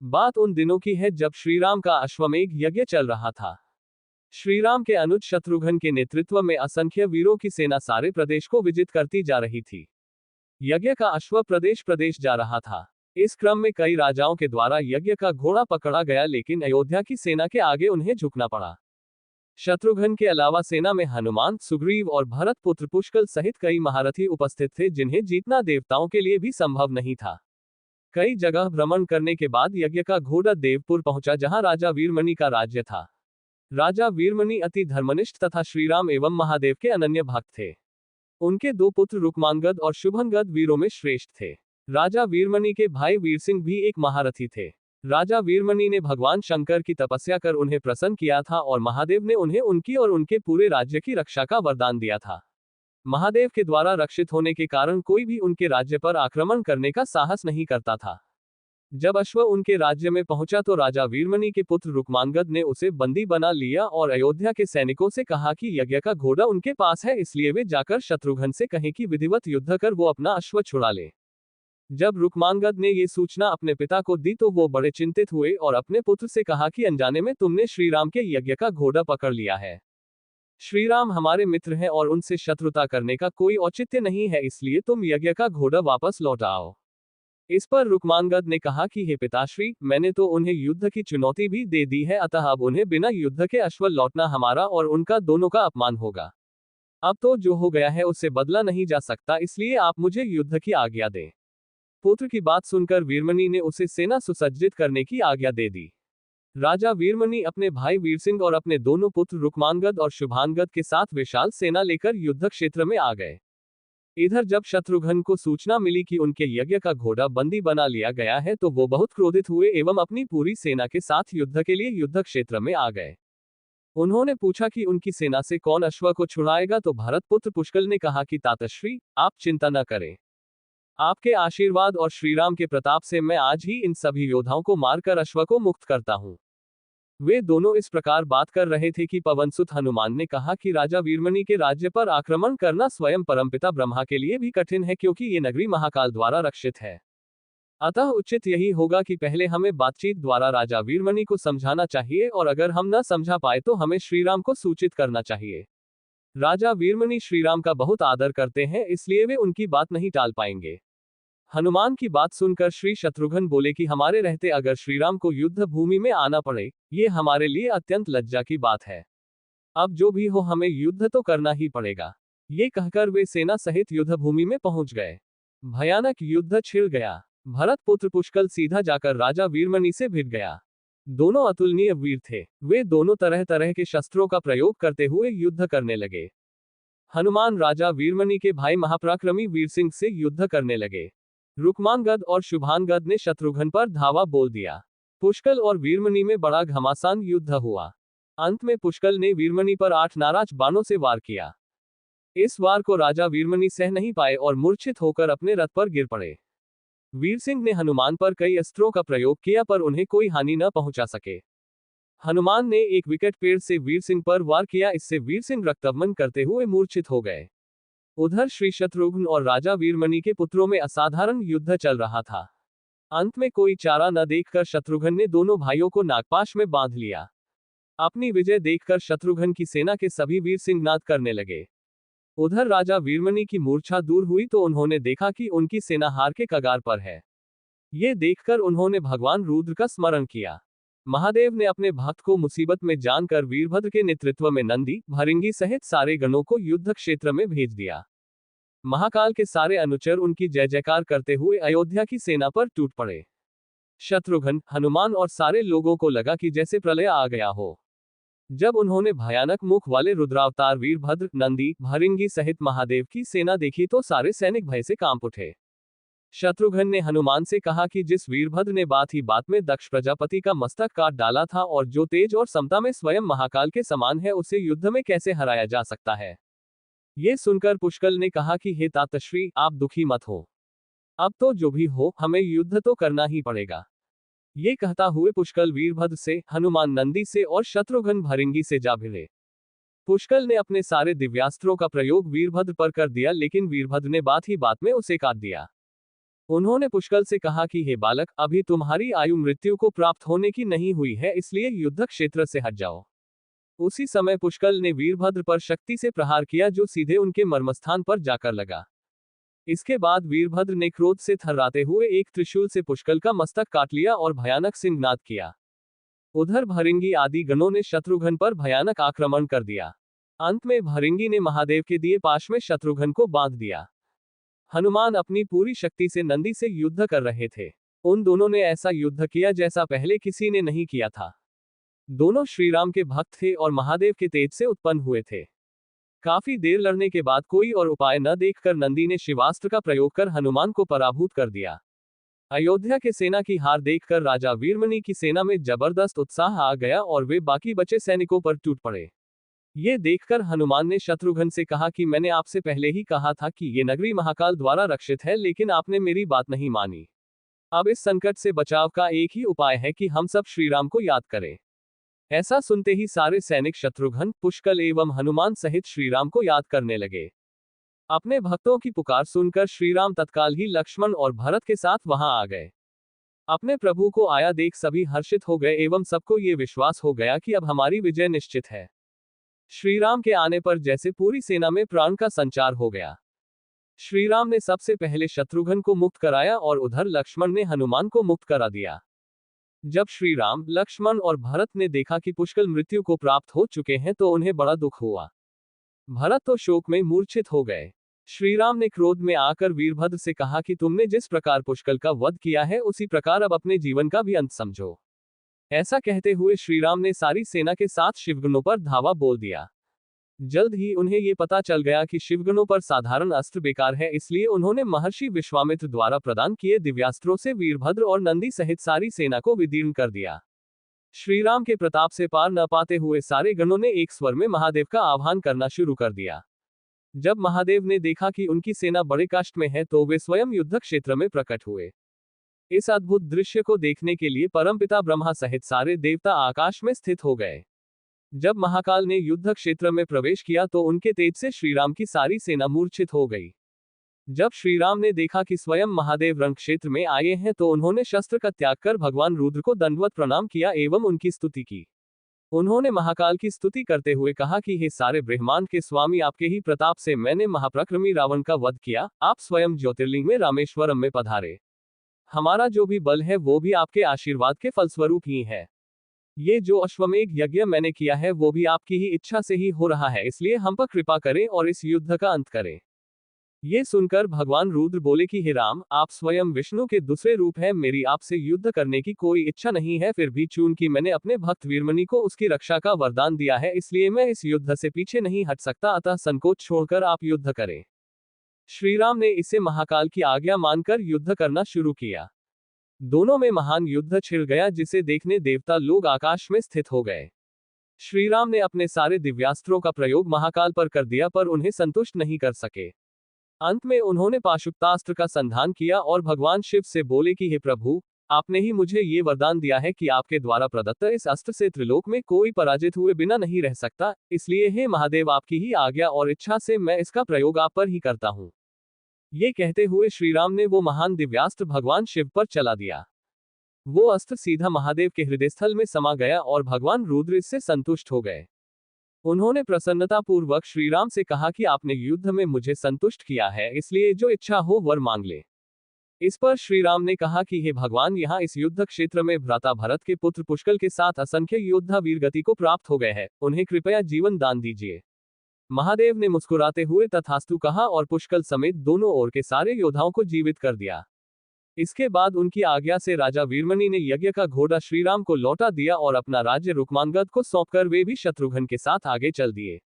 बात उन दिनों की है जब श्रीराम का अश्वमेध यज्ञ चल रहा था। श्रीराम के अनुज शत्रुघ्न के नेतृत्व में असंख्य वीरों की सेना सारे प्रदेश को विजित करती जा रही थी। यज्ञ का अश्व प्रदेश प्रदेश जा रहा था। इस क्रम में कई राजाओं के द्वारा यज्ञ का घोड़ा पकड़ा गया, लेकिन अयोध्या की सेना के आगे उन्हें झुकना पड़ा। शत्रुघ्न के अलावा सेना में हनुमान, सुग्रीव और भरत पुत्र पुष्कल सहित कई महारथी उपस्थित थे, जिन्हें जीतना देवताओं के लिए भी संभव नहीं था। कई जगह भ्रमण करने के बाद यज्ञ का घोड़ा देवपुर पहुंचा, जहां राजा वीरमणि का राज्य था। राजा वीरमणि अति धर्मनिष्ठ तथा श्रीराम एवं महादेव के अनन्य भक्त थे। उनके दो पुत्र रुक्मांगद और शुभंगद वीरों में श्रेष्ठ थे। राजा वीरमणि के भाई वीरसिंह भी एक महारथी थे। राजा वीरमणि ने भगवान शंकर की तपस्या कर उन्हें प्रसन्न किया था और महादेव ने उन्हें उनकी और उनके पूरे राज्य की रक्षा का वरदान दिया था। महादेव के द्वारा रक्षित होने के कारण कोई भी उनके राज्य पर आक्रमण करने का साहस नहीं करता था। जब अश्व उनके राज्य में पहुंचा तो राजा वीरमणि के पुत्र रुक्मांगद ने उसे बंदी बना लिया और अयोध्या के सैनिकों से कहा कि यज्ञ का घोड़ा उनके पास है, इसलिए वे जाकर शत्रुघ्न से कहें कि विधिवत युद्ध कर वो अपना अश्व छुड़ा ले। जब रुक्मांगद ने ये सूचना अपने पिता को दी तो वो बड़े चिंतित हुए और अपने पुत्र से कहा कि अनजाने में तुमने श्रीराम के यज्ञ का घोड़ा पकड़ लिया है। श्रीराम हमारे मित्र हैं और उनसे शत्रुता करने का कोई औचित्य नहीं है, इसलिए तुम यज्ञ का घोड़ा वापस लौटाओ। इस पर रुक्मांगद ने कहा कि हे पिताश्री, मैंने तो उन्हें युद्ध की चुनौती भी दे दी है, अतः अब उन्हें बिना युद्ध के अश्व लौटना हमारा और उनका दोनों का अपमान होगा। अब तो जो हो गया है उससे बदला नहीं जा सकता, इसलिए आप मुझे युद्ध की आज्ञा दें। पुत्र की बात सुनकर वीरमणि ने उसे सेना सुसज्जित करने की आज्ञा दे दी। राजा वीरमणि अपने भाई वीरसिंह और अपने दोनों पुत्र रुक्मांगद और शुभांगद के साथ विशाल सेना लेकर युद्ध क्षेत्र में आ गए। इधर जब शत्रुघ्न को सूचना मिली कि उनके यज्ञ का घोड़ा बंदी बना लिया गया है तो वो बहुत क्रोधित हुए एवं अपनी पूरी सेना के साथ युद्ध के लिए युद्ध क्षेत्र में आ गए। उन्होंने पूछा कि उनकी सेना से कौन अश्व को छुड़ाएगा, तो भरत पुत्र पुष्कल ने कहा कि तातश्री, आप चिंता न करें। आपके आशीर्वाद और श्रीराम के प्रताप से मैं आज ही इन सभी योद्धाओं को मारकर अश्व को मुक्त करता हूं। वे दोनों इस प्रकार बात कर रहे थे कि पवनसुत हनुमान ने कहा कि राजा वीरमणि के राज्य पर आक्रमण करना स्वयं परमपिता ब्रह्मा के लिए भी कठिन है, क्योंकि ये नगरी महाकाल द्वारा रक्षित है। अतः उचित यही होगा कि पहले हमें बातचीत द्वारा राजा वीरमणि को समझाना चाहिए और अगर हम न समझा पाए तो हमें श्रीराम को सूचित करना चाहिए। राजा वीरमणि श्रीराम का बहुत आदर करते हैं, इसलिए वे उनकी बात नहीं टाल पाएंगे। हनुमान की बात सुनकर श्री शत्रुघ्न बोले कि हमारे रहते अगर श्रीराम को युद्ध भूमि में आना पड़े, ये हमारे लिए अत्यंत लज्जा की बात है। अब जो भी हो हमें युद्ध तो करना ही पड़ेगा। ये कहकर वे सेना सहित युद्ध भूमि में पहुंच गए। भयानक युद्ध छिड़ गया। भरत पुत्र पुष्कल सीधा जाकर राजा वीरमणि से भिड़ गया। दोनों अतुलनीय वीर थे। वे दोनों तरह तरह के शस्त्रों का प्रयोग करते हुए युद्ध करने लगे। हनुमान राजा वीरमणि के भाई महापराक्रमी वीरसिंह से युद्ध करने लगे। रुक्मांगद और शुभांगद ने शत्रुघ्न पर धावा बोल दिया। पुष्कल और वीरमणि में बड़ा घमासान युद्ध हुआ। अंत में पुष्कल ने वीरमणि पर 8 नाराज बाणों से वार किया। इस वार को राजा वीरमणि सह नहीं पाए और मूर्छित होकर अपने रथ पर गिर पड़े। वीरसिंह ने हनुमान पर कई अस्त्रों का प्रयोग किया पर उन्हें कोई हानि न पहुंचा सके। हनुमान ने एक विकट पेड़ से वीरसिंह पर वार किया, इससे वीरसिंह रक्तमन करते हुए मूर्छित हो गए। उधर श्री शत्रुघ्न और राजा वीरमणि के पुत्रों में असाधारण युद्ध चल रहा था। अंत में कोई चारा न देखकर शत्रुघ्न ने दोनों भाइयों को नागपाश में बांध लिया। अपनी विजय देखकर शत्रुघ्न की सेना के सभी वीर सिंहनाद करने लगे। उधर राजा वीरमणि की मूर्छा दूर हुई तो उन्होंने देखा कि उनकी सेना हार के कगार पर है। ये देखकर उन्होंने भगवान रुद्र का स्मरण किया। महादेव ने अपने भक्त को मुसीबत में जानकर वीरभद्र के नेतृत्व में नंदी, भृंगी सहित सारे गणों को युद्ध क्षेत्र में भेज दिया। महाकाल के सारे अनुचर उनकी जय जयकार करते हुए अयोध्या की सेना पर टूट पड़े। शत्रुघ्न, हनुमान और सारे लोगों को लगा कि जैसे प्रलय आ गया हो। जब उन्होंने भयानक मुख वाले रुद्रावतार वीरभद्र, नंदी, भृंगी सहित महादेव की सेना देखी तो सारे सैनिक भय से कांप उठे। शत्रुघ्न ने हनुमान से कहा कि जिस वीरभद्र ने बात ही बात में दक्ष प्रजापति का मस्तक काट डाला था और जो तेज और समता में स्वयं महाकाल के समान है, उसे युद्ध में कैसे हराया जा सकता है। ये सुनकर पुष्कल ने कहा कि हे तातश्री, आप दुखी मत हो। अब तो जो भी हो हमें युद्ध तो करना ही पड़ेगा। ये कहता हुए पुष्कल वीरभद्र से, हनुमान नंदी से और शत्रुघ्न भृंगी से जा भिड़े। पुष्कल ने अपने सारे दिव्यास्त्रों का प्रयोग वीरभद्र पर कर दिया, लेकिन वीरभद्र ने बात ही बात में उसे काट दिया। उन्होंने पुष्कल से कहा कि हे बालक, अभी तुम्हारी आयु मृत्यु को प्राप्त होने की नहीं हुई है, इसलिए युद्ध क्षेत्र से हट जाओ। उसी समय पुष्कल ने वीरभद्र पर शक्ति से प्रहार किया, जो सीधे उनके मर्मस्थान पर जाकर लगा। इसके बाद वीरभद्र ने क्रोध से थर्राते हुए एक त्रिशूल से पुष्कल का मस्तक काट लिया और भयानक सिंहनाद किया। उधर भृंगी आदि गणों ने शत्रुघ्न पर भयानक आक्रमण कर दिया। अंत में भृंगी ने महादेव के दिए पाश में शत्रुघ्न को बांध दिया। हनुमान अपनी पूरी शक्ति से नंदी से युद्ध कर रहे थे। उन दोनों ने ऐसा युद्ध किया जैसा पहले किसी ने नहीं किया था। दोनों श्रीराम के भक्त थे और महादेव के तेज से उत्पन्न हुए थे। काफी देर लड़ने के बाद कोई और उपाय न देखकर नंदी ने शिवास्त्र का प्रयोग कर हनुमान को पराभूत कर दिया। अयोध्या के सेना की हार देखकर राजा वीरमणि की सेना में जबरदस्त उत्साह आ गया और वे बाकी बचे सैनिकों पर टूट पड़े। ये देखकर हनुमान ने शत्रुघ्न से कहा कि मैंने आपसे पहले ही कहा था कि ये नगरी महाकाल द्वारा रक्षित है, लेकिन आपने मेरी बात नहीं मानी। अब इस संकट से बचाव का एक ही उपाय है कि हम सब श्रीराम को याद करें। ऐसा सुनते ही सारे सैनिक शत्रुघ्न, पुष्कल एवं हनुमान सहित श्रीराम को याद करने लगे। अपने भक्तों की पुकार सुनकर श्रीराम तत्काल ही लक्ष्मण और भरत के साथ वहां आ गए। अपने प्रभु को आया देख सभी हर्षित हो गए एवं सबको ये विश्वास हो गया कि अब हमारी विजय निश्चित है। श्रीराम के आने पर जैसे पूरी सेना में प्राण का संचार हो गया। श्रीराम ने सबसे पहले शत्रुघ्न को मुक्त कराया और उधर लक्ष्मण ने हनुमान को मुक्त करा दिया। जब श्रीराम, लक्ष्मण और भरत ने देखा कि पुष्कल मृत्यु को प्राप्त हो चुके हैं तो उन्हें बड़ा दुख हुआ। भरत तो शोक में मूर्छित हो गए। श्रीराम ने क्रोध में आकर वीरभद्र से कहा कि तुमने जिस प्रकार पुष्कल का वध किया है, उसी प्रकार अब अपने जीवन का भी अंत समझो। ऐसा कहते हुए श्रीराम ने सारी सेना के साथ शिवगणों पर धावा बोल दिया। जल्द ही उन्हें ये पता चल गया कि शिवगणों पर साधारण अस्त्र बेकार है, इसलिए उन्होंने महर्षि विश्वामित्र द्वारा प्रदान किए दिव्यास्त्रों से वीरभद्र और नंदी सहित सारी सेना को विदीर्ण कर दिया। श्रीराम के प्रताप से पार न पाते हुए सारे गणों ने एक स्वर में महादेव का आह्वान करना शुरू कर दिया। जब महादेव ने देखा कि उनकी सेना बड़े कष्ट में है तो वे स्वयं युद्ध क्षेत्र में प्रकट हुए। इस अद्भुत दृश्य को देखने के लिए परमपिता ब्रह्मा सहित सारे देवता आकाश में स्थित हो गए। जब महाकाल ने युद्ध क्षेत्र में प्रवेश किया तो उनके तेज से श्रीराम की सारी सेना मूर्छित हो गई। जब श्रीराम ने देखा कि स्वयं महादेव रण क्षेत्र में आए हैं तो उन्होंने शस्त्र का त्याग कर भगवान रुद्र को दंडवत प्रणाम किया एवं उनकी स्तुति की। उन्होंने महाकाल की स्तुति करते हुए कहा कि हे सारे ब्रह्मांड के स्वामी, आपके ही प्रताप से मैंने महापराक्रमी रावण का वध किया। आप स्वयं ज्योतिर्लिंग में रामेश्वरम में पधारे। हमारा जो भी बल है वो भी आपके आशीर्वाद के फलस्वरूप ही है। ये जो अश्वमेघ यज्ञ मैंने किया है वो भी आपकी ही इच्छा से ही हो रहा है, इसलिए हम पर कृपा करें और इस युद्ध का अंत करें। ये सुनकर भगवान रुद्र बोले कि हे राम, आप स्वयं विष्णु के दूसरे रूप हैं, मेरी आपसे युद्ध करने की कोई इच्छा नहीं है, फिर भी चूंकि मैंने अपने भक्त वीरमणि को उसकी रक्षा का वरदान दिया है, इसलिए मैं इस युद्ध से पीछे नहीं हट सकता, अतः संकोच छोड़कर आप युद्ध करें। श्रीराम ने इसे महाकाल की आज्ञा मानकर युद्ध करना शुरू किया। दोनों में महान युद्ध छिड़ गया, जिसे देखने देवता लोग आकाश में स्थित हो गए। श्रीराम ने अपने सारे दिव्यास्त्रों का प्रयोग महाकाल पर कर दिया, पर उन्हें संतुष्ट नहीं कर सके। अंत में उन्होंने पाशुपतास्त्र का संधान किया और भगवान शिव से बोले कि हे प्रभु, आपने ही मुझे ये वरदान दिया है कि आपके द्वारा प्रदत्त इस अस्त्र से त्रिलोक में कोई पराजित हुए बिना नहीं रह सकता, इसलिए हे महादेव, आपकी ही आज्ञा और इच्छा से मैं इसका प्रयोग आप पर ही करता हूँ। ये कहते हुए श्रीराम ने वो महान दिव्यास्त्र भगवान शिव पर चला दिया। वो अस्त्र सीधा महादेव के हृदय स्थल में समा गया और भगवान रुद्र इससे संतुष्ट हो गए। उन्होंने प्रसन्नतापूर्वक श्रीराम से कहा कि आपने युद्ध में मुझे संतुष्ट किया है, इसलिए जो इच्छा हो वर मांग ले। इस पर श्रीराम ने कहा कि हे भगवान, यहाँ इस युद्ध क्षेत्र में भ्राता भरत के पुत्र पुष्कल के साथ असंख्य योद्धा वीरगति को प्राप्त हो गए हैं, उन्हें कृपया जीवन दान दीजिए। महादेव ने मुस्कुराते हुए तथास्तु कहा और पुष्कल समेत दोनों ओर के सारे योद्धाओं को जीवित कर दिया। इसके बाद उनकी आज्ञा से राजा वीरमणि ने यज्ञ का घोड़ा श्रीराम को लौटा दिया और अपना राज्य रुक्मांगद को सौंपकर वे भी शत्रुघ्न के साथ आगे चल दिए।